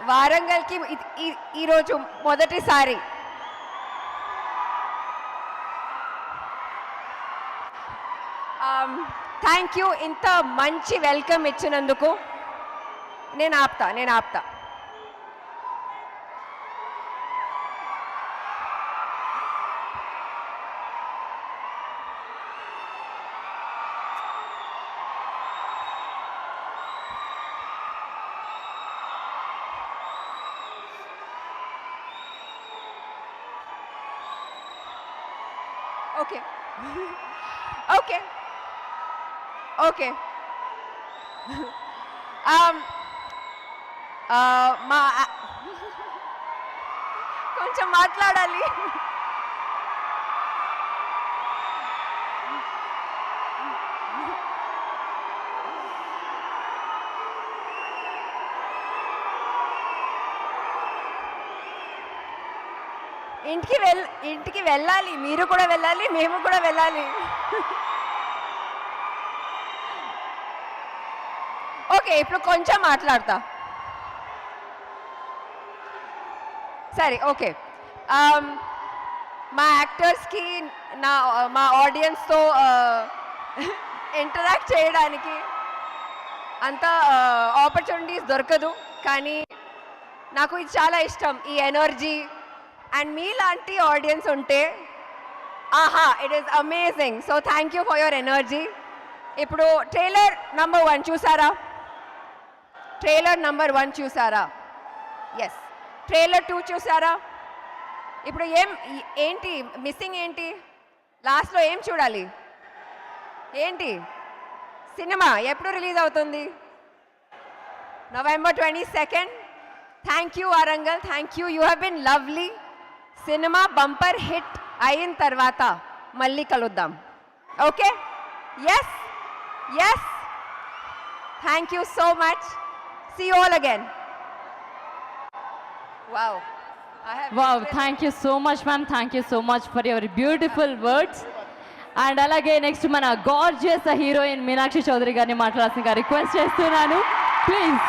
వారంగల్కి ఈరోజు మొదటిసారి. Thank you ఇంత మంచి వెల్కమ్ ఇచ్చినందుకు. నేను ఆపుతా. ఓకే ఓకే ఓకే మా కొంచెం మాట్లాడాలి. ఇంటికి వెళ్ళాలి, మీరు కూడా వెళ్ళాలి, మేము కూడా వెళ్ళాలి. ఓకే, ఇప్పుడు కొంచెం మాట్లాడతా. సరే, ఓకే. మా యాక్టర్స్కి మా ఆడియన్స్తో ఇంటరాక్ట్ చేయడానికి అంత ఆపర్చునిటీస్ దొరకదు, కానీ నాకు ఇది చాలా ఇష్టం, ఈ ఎనర్జీ. అండ్ మీలాంటి ఆడియన్స్ ఉంటే ఆహా, it is amazing. So thank you for your energy. ఇప్పుడు ట్రైలర్ నంబర్ 1 చూసారా? ట్రైలర్ నంబర్ 1 చూసారా? ఎస్. ట్రైలర్ 2 చూసారా? ఇప్పుడు ఏంటి మిస్సింగ్? ఏంటి లాస్ట్లో ఏం చూడాలి? ఏంటి సినిమా ఎప్పుడు రిలీజ్ అవుతుంది? November 22nd. Thank you Warangal, thank you. You have been lovely. Cinema bumper hit అయిన తర్వాత మళ్ళీ కలుద్దాం. Okay? Yes yes. Thank you so much. See you all again. Wow. Wow, thank you so much, ma'am. Thank you so much for your beautiful words. And alage next mana gorgeous heroine Meenakshi Chaudhary garni maatladalsinదిగా request చేస్తున్నాను. Please.